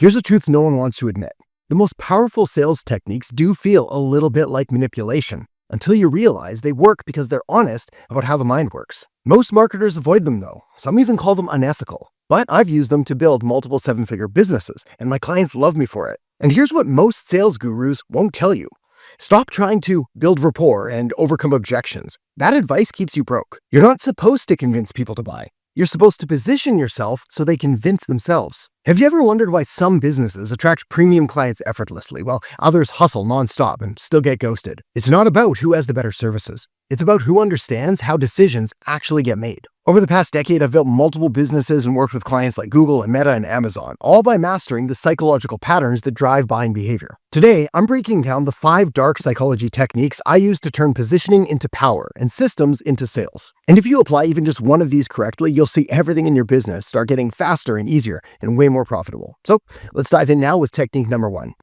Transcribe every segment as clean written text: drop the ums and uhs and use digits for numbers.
Here's a truth no one wants to admit. The most powerful sales techniques do feel a little bit like manipulation, until you realize they work because they're honest about how the mind works. Most marketers avoid them though. Some even call them unethical. But I've used them to build multiple seven-figure businesses, and my clients love me for it. And here's what most sales gurus won't tell you. Stop trying to build rapport and overcome objections. That advice keeps you broke. You're not supposed to convince people to buy. You're supposed to position yourself so they convince themselves. Have you ever wondered why some businesses attract premium clients effortlessly while others hustle nonstop and still get ghosted? It's not about who has the better services. It's about who understands how decisions actually get made. Over the past decade, I've built multiple businesses and worked with clients like Google and Meta and Amazon, all by mastering the psychological patterns that drive buying behavior. Today, I'm breaking down the 5 dark psychology techniques I use to turn positioning into power and systems into sales. And if you apply even just one of these correctly, you'll see everything in your business start getting faster and easier and way more profitable. So let's dive in now with technique number 1.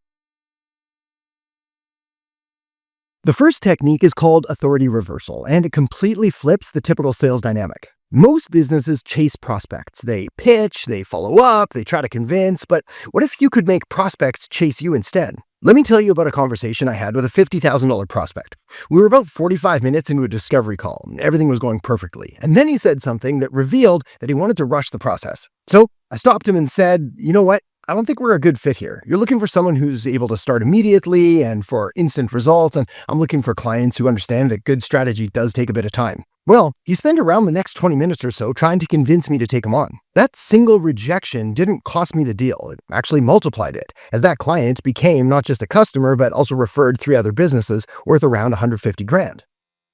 The first technique is called authority reversal, and it completely flips the typical sales dynamic. Most businesses chase prospects. They pitch, they follow up, they try to convince, but what if you could make prospects chase you instead? Let me tell you about a conversation I had with a $50,000 prospect. We were about 45 minutes into a discovery call. Everything was going perfectly. And then he said something that revealed that he wanted to rush the process. So I stopped him and said, you know what? I don't think we're a good fit here. You're looking for someone who's able to start immediately and for instant results, and I'm looking for clients who understand that good strategy does take a bit of time. Well, he spent around the next 20 minutes or so trying to convince me to take him on. That single rejection didn't cost me the deal. It actually multiplied it, as that client became not just a customer, but also referred 3 other businesses worth around $150,000.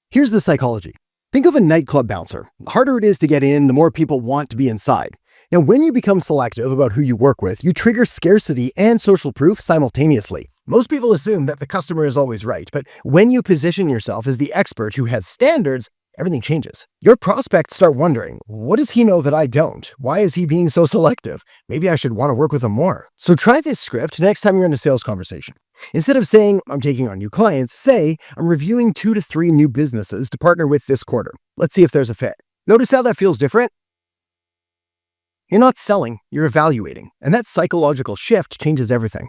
Here's the psychology. Think of a nightclub bouncer. The harder it is to get in, the more people want to be inside. Now, when you become selective about who you work with, you trigger scarcity and social proof simultaneously. Most people assume that the customer is always right, but when you position yourself as the expert who has standards, everything changes. Your prospects start wondering, what does he know that I don't? Why is he being so selective? Maybe I should want to work with him more. So try this script next time you're in a sales conversation. Instead of saying, I'm taking on new clients, say, I'm reviewing 2 to 3 new businesses to partner with this quarter. Let's see if there's a fit. Notice how that feels different? You're not selling, you're evaluating. And that psychological shift changes everything.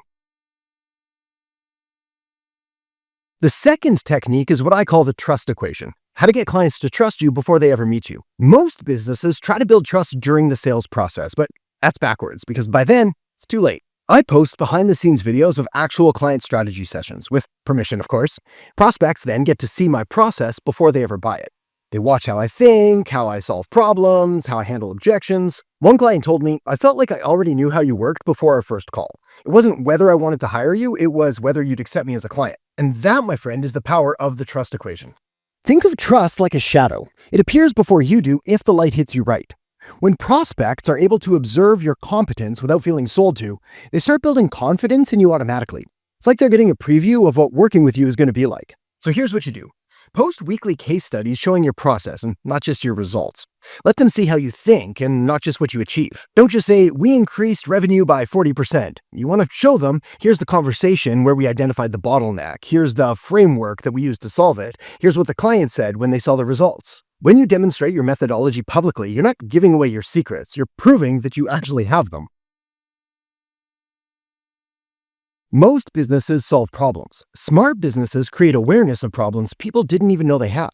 The second technique is what I call the trust equation. How to get clients to trust you before they ever meet you. Most businesses try to build trust during the sales process, but that's backwards because by then, it's too late. I post behind-the-scenes videos of actual client strategy sessions, with permission, of course. Prospects then get to see my process before they ever buy it. They watch how I think, how I solve problems, how I handle objections. One client told me, I felt like I already knew how you worked before our first call. It wasn't whether I wanted to hire you, it was whether you'd accept me as a client. And that, my friend, is the power of the trust equation. Think of trust like a shadow. It appears before you do if the light hits you right. When prospects are able to observe your competence without feeling sold to, they start building confidence in you automatically. It's like they're getting a preview of what working with you is going to be like. So here's what you do. Post weekly case studies showing your process and not just your results. Let them see how you think and not just what you achieve. Don't just say, we increased revenue by 40%. You want to show them, here's the conversation where we identified the bottleneck. Here's the framework that we used to solve it. Here's what the client said when they saw the results. When you demonstrate your methodology publicly, you're not giving away your secrets. You're proving that you actually have them. Most businesses solve problems. Smart businesses create awareness of problems people didn't even know they had.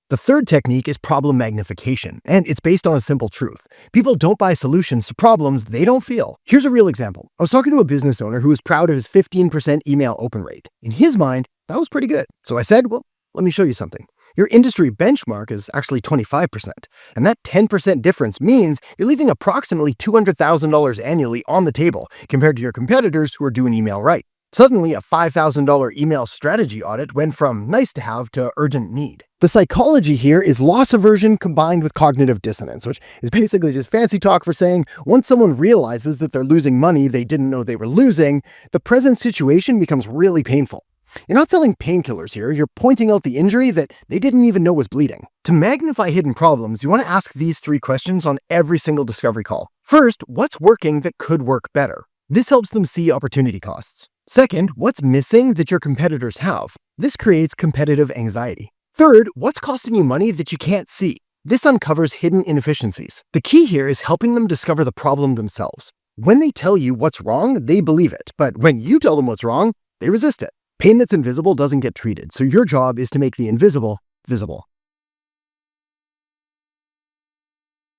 The third technique is problem magnification, and it's based on a simple truth. People don't buy solutions to problems they don't feel. Here's a real example. I was talking to a business owner who was proud of his 15% email open rate. In his mind, that was pretty good. So I said, well, let me show you something. Your industry benchmark is actually 25%, and that 10% difference means you're leaving approximately $200,000 annually on the table compared to your competitors who are doing email right. Suddenly, a $5,000 email strategy audit went from nice to have to urgent need. The psychology here is loss aversion combined with cognitive dissonance, which is basically just fancy talk for saying once someone realizes that they're losing money they didn't know they were losing, the present situation becomes really painful. You're not selling painkillers here, you're pointing out the injury that they didn't even know was bleeding. To magnify hidden problems, you want to ask these 3 questions on every single discovery call. First, what's working that could work better? This helps them see opportunity costs. Second, what's missing that your competitors have? This creates competitive anxiety. Third, what's costing you money that you can't see? This uncovers hidden inefficiencies. The key here is helping them discover the problem themselves. When they tell you what's wrong, they believe it, but when you tell them what's wrong, they resist it. Pain that's invisible doesn't get treated, so your job is to make the invisible visible.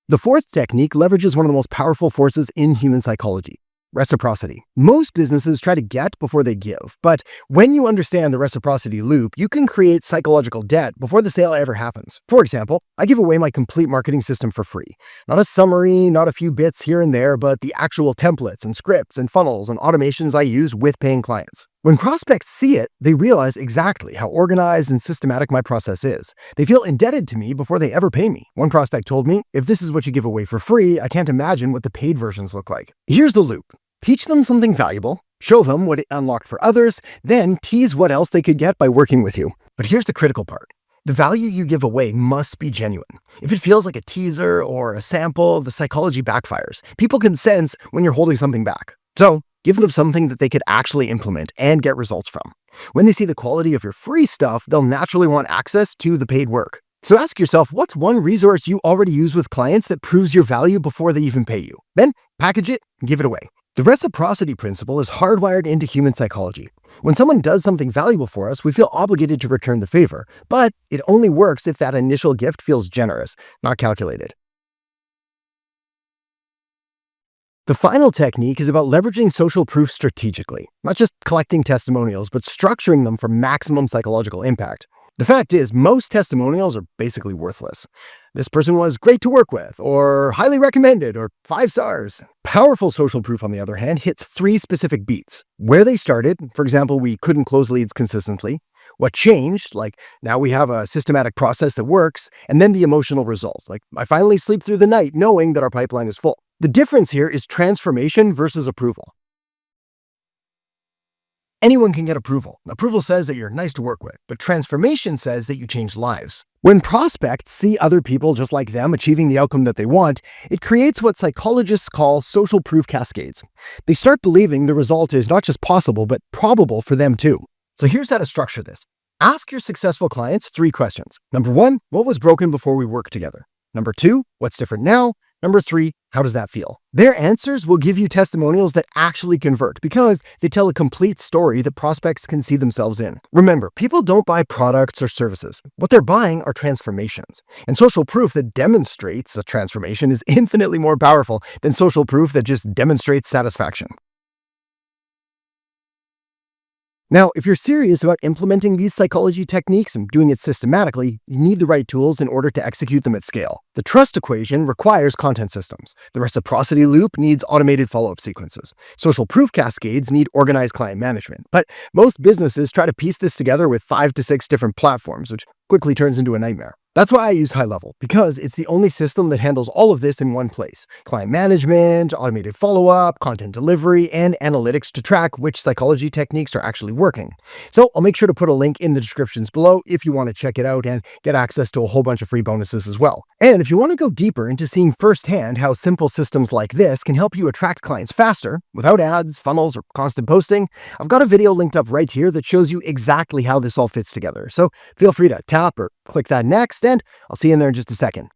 The fourth technique leverages one of the most powerful forces in human psychology: reciprocity. Most businesses try to get before they give, but when you understand the reciprocity loop, you can create psychological debt before the sale ever happens. For example, I give away my complete marketing system for free. Not a summary, not a few bits here and there, but the actual templates and scripts and funnels and automations I use with paying clients. When prospects see it, they realize exactly how organized and systematic my process is. They feel indebted to me before they ever pay me. One prospect told me, "If this is what you give away for free, I can't imagine what the paid versions look like." Here's the loop. Teach them something valuable, show them what it unlocked for others, then tease what else they could get by working with you. But here's the critical part. The value you give away must be genuine. If it feels like a teaser or a sample, the psychology backfires. People can sense when you're holding something back. So, give them something that they could actually implement and get results from. When they see the quality of your free stuff, they'll naturally want access to the paid work. So ask yourself, what's one resource you already use with clients that proves your value before they even pay you? Then package it and give it away. The reciprocity principle is hardwired into human psychology. When someone does something valuable for us, we feel obligated to return the favor, but it only works if that initial gift feels generous, not calculated. The final technique is about leveraging social proof strategically, not just collecting testimonials, but structuring them for maximum psychological impact. The fact is, most testimonials are basically worthless. This person was great to work with, or highly recommended, or 5 stars. Powerful social proof, on the other hand, hits 3 specific beats. Where they started, for example, we couldn't close leads consistently. What changed, like now we have a systematic process that works, and then the emotional result, like I finally sleep through the night knowing that our pipeline is full. The difference here is transformation versus approval. Anyone can get approval. Approval says that you're nice to work with, but transformation says that you change lives. When prospects see other people just like them achieving the outcome that they want, it creates what psychologists call social proof cascades. They start believing the result is not just possible, but probable for them too. So here's how to structure this. Ask your successful clients 3 questions. Number 1, what was broken before we worked together? Number 2, what's different now? Number 3, how does that feel? Their answers will give you testimonials that actually convert because they tell a complete story that prospects can see themselves in. Remember, people don't buy products or services. What they're buying are transformations. And social proof that demonstrates a transformation is infinitely more powerful than social proof that just demonstrates satisfaction. Now, if you're serious about implementing these psychology techniques and doing it systematically, you need the right tools in order to execute them at scale. The trust equation requires content systems. The reciprocity loop needs automated follow-up sequences. Social proof cascades need organized client management. But most businesses try to piece this together with 5 to 6 different platforms, which quickly turns into a nightmare. That's why I use HighLevel, because it's the only system that handles all of this in one place. Client management, automated follow-up, content delivery, and analytics to track which psychology techniques are actually working. So I'll make sure to put a link in the descriptions below if you want to check it out and get access to a whole bunch of free bonuses as well. And if you want to go deeper into seeing firsthand how simple systems like this can help you attract clients faster, without ads, funnels, or constant posting, I've got a video linked up right here that shows you exactly how this all fits together. So feel free to tap or click that next, and I'll see you in there in just a second.